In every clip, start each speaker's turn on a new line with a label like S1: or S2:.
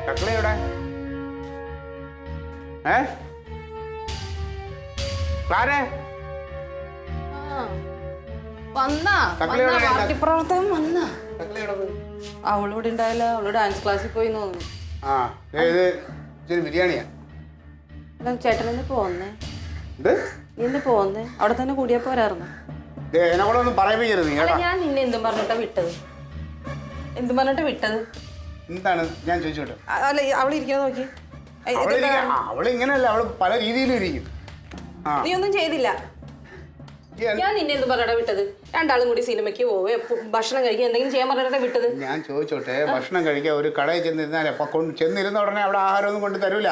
S1: ചക്കളി എവിടെ? ക്ലാരേ
S2: പ്രവർത്തകൻ വന്ന അവളിവിടെ ഉണ്ടായില്ല. അവള് ഡാൻസ് ക്ലാസ്സിൽ പോയി തോന്നുന്നു.
S1: ബിരിയാണിയാ
S2: ചേട്ടൻ ഇന്ന് പോന്നേ. ഇന്ന് പോന്നേ അവിടെ തന്നെ കൂടിയാ പോരായിരുന്നു. ഞാൻ നിന്നെ എന്തും പറഞ്ഞിട്ടാ വിട്ടത്? എന്തും പറഞ്ഞിട്ട് വിട്ടത്?
S1: എന്താണ് ഞാൻ ചോദിച്ചോട്ടെ?
S2: അല്ല അവളിരിക്കാൻ നോക്കി.
S1: അവളിങ്ങനെയല്ല, അവള് പല രീതിയിലും ഇരിക്കും.
S2: നീ ഒന്നും ചെയ്തില്ല. ഞാൻ നിന്നെ എന്തും പറഞ്ഞിട്ടാ വിട്ടത്? രണ്ടാളും കൂടി സിനിമയ്ക്ക് പോവേ ഭക്ഷണം കഴിക്കുക എന്തെങ്കിലും ചെയ്യാൻ പറഞ്ഞിട്ടാ വിട്ടത്?
S1: ഞാൻ ചോദിച്ചോട്ടെ, ഭക്ഷണം കഴിക്കാൻ ഒരു കടയിൽ ചെന്നിരുന്നാലേ ചെന്നിരുന്ന ഉടനെ അവിടെ ആഹാരമൊന്നും കൊണ്ട് തരൂല.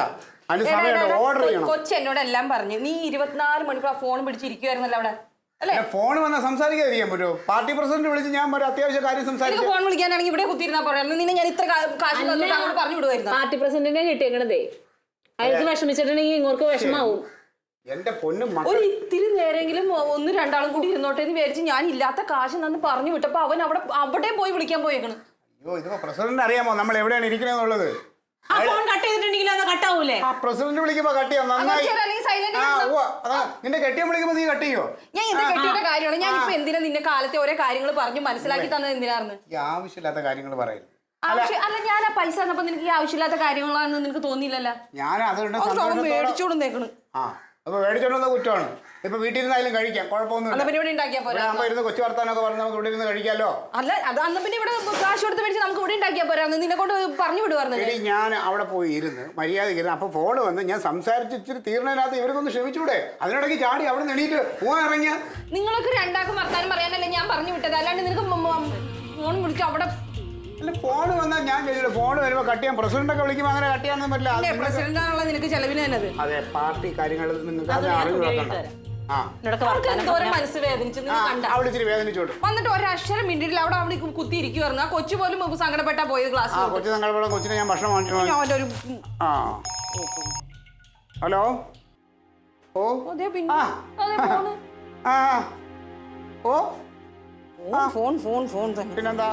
S1: ഓർഡർ ചെയ്യണം.
S2: കൊച്ചു എന്നോട് എല്ലാം പറഞ്ഞു. നീ 24 മണിക്കൂർ ഫോൺ പിടിച്ചിരിക്കുവായിരുന്നല്ലോ അവിടെ.
S1: ഫോൺ വന്നാൽ സംസാരിക്കാതിരിക്കാൻ പറ്റുമോ? പാർട്ടി പ്രസിഡന്റ് വിളിച്ച് ഞാൻ ഒരു അത്യാവശ്യ കാര്യം സംസാരിക്കും.
S2: ഫോൺ വിളിക്കാനാണെങ്കിൽ ഇവിടെ കുത്തിയിരുന്നാ പറയാം. നിന്നെ ഞാൻ ഇത്ര കാശ് പറഞ്ഞു വിടുവായിരുന്നു.
S3: പാർട്ടി പ്രസിഡന്റിനെ കിട്ടിയേക്കണതേ അയാൾക്ക് വിഷമിച്ചിട്ടുണ്ടെങ്കിൽ ഇങ്ങോട്ട് വിഷമാവും.
S1: എന്റെ പൊന്നും
S2: ഒരു ഇത്തിരി നേരെങ്കിലും ഒന്ന് രണ്ടാളും കൂടി ഇരുന്നോട്ടെ എന്ന് വിചാരിച്ച് ഞാൻ ഇല്ലാത്ത കാശ് നന്ന് പറഞ്ഞു വിട്ടപ്പോ അവൻ അവിടെ പോയി വിളിക്കാൻ പോയേക്കണ്.
S1: അയ്യോ, ഇതിപ്പോ പ്രസിഡന്റ് അറിയാമോ നമ്മൾ എവിടെയാണ് ഇരിക്കണെന്നുള്ളത്? പ്രസിഡന്റ് വിളിക്കുമ്പോ കട്ട് ചെയ്യാം. നിന്റെ കെട്ടിയം വിളിക്കുമ്പോ നീ കട്ട് ചെയ്യോ?
S2: ഞാൻ ഇത് കെട്ടിയുടെ കാര്യമാണ്. ഞാൻ ഇപ്പൊ എന്തിനാ നിന്നെ കാലത്തെ ഓരോ കാര്യങ്ങൾ പറഞ്ഞു മനസ്സിലാക്കി തന്നത്? എന്തിനായിരുന്നു
S1: ഈ ആവശ്യമില്ലാത്ത കാര്യങ്ങൾ പറയുന്നത്?
S2: അല്ല, ഞാൻ ആ പൈസ തന്നപ്പോ നിനക്ക് ഈ ആവശ്യമില്ലാത്ത കാര്യങ്ങളാണെന്ന് നിനക്ക് തോന്നിയില്ലല്ലോ.
S1: ഞാൻ അതുകൊണ്ട്
S2: മേടിച്ചോണ്ടേക്കണ്.
S1: അപ്പൊ മേടിച്ചോണ്ടുന്ന കുറ്റമാണ്. ഇപ്പൊ വീട്ടിൽ ഇരുന്നാലും കഴിക്കാം, കുഴപ്പമൊന്നുമില്ല. കൊച്ചു വർത്താനൊക്കെ പറഞ്ഞ് നമുക്ക് ഇവിടെ ഇരുന്ന് കഴിക്കാമല്ലോ.
S2: അല്ല, അത് അന്ന് പിന്നെ ഇവിടെ കാശ് കൊടുത്ത് മേടിച്ച് നമുക്ക് ഇവിടെ ഉണ്ടാക്കിയാ പോരാന്ന് നിന്നെ കൊണ്ട് പറഞ്ഞു വിടുവായിരുന്നു.
S1: ഞാൻ അവിടെ പോയി ഇരുന്ന് മര്യാദ ഇരുന്ന് അപ്പൊ ഫോണ് വന്ന് ഞാൻ സംസാരിച്ച് ഇച്ചിരി തീർന്നതിനകത്ത് ഇവർക്കൊന്ന് ക്ഷമിച്ചൂടെ? അതിനിടയ്ക്ക് ചാടി അവിടെ എണീറ്റ് പോകാൻ ഇറങ്ങിയ
S2: നിങ്ങൾക്ക് രണ്ടാക്കും വർത്താനം പറയാനല്ലേ ഞാൻ പറഞ്ഞു വിട്ടത്. അല്ലാണ്ട് നിനക്ക് ഫോൺ വിളിച്ചു അവിടെ
S1: ഫോണ് വന്നാൽ ഞാൻ ചോദിച്ചില്ല. ഫോണ് വരുമ്പോ കട്ട് ചെയ്യാൻ പ്രസിഡന്റ് ഒക്കെ വിളിക്കുമ്പോ അങ്ങനെ കട്ട് ചെയ്യാനൊന്നും പറ്റില്ല.
S2: പ്രസിഡന്റാണുള്ള നിനക്ക് ചെലവിന് തന്നെ.
S1: അതെ, പാർട്ടി കാര്യങ്ങൾ നിങ്ങൾക്ക്
S2: മനസ്സ് വേദനിച്ചു.
S1: അവിടെ ഇച്ചിരി വേദനിച്ചോട്ട്
S2: വന്നിട്ട് ഒരക്ഷരം മിണ്ടിട്ടില്ല. അവിടെ കുത്തിയിരിക്കുവായിരുന്നു. ആ കൊച്ചു പോലും സങ്കടപ്പെട്ടാ പോയത് ക്ലാസ്.
S1: കൊച്ചു സങ്കടപ്പെടാൻ കൊച്ചിനെ ഞാൻ ഭക്ഷണം വാങ്ങിച്ചു. ഹലോ.
S2: ഫോൺ പിന്നെന്താ?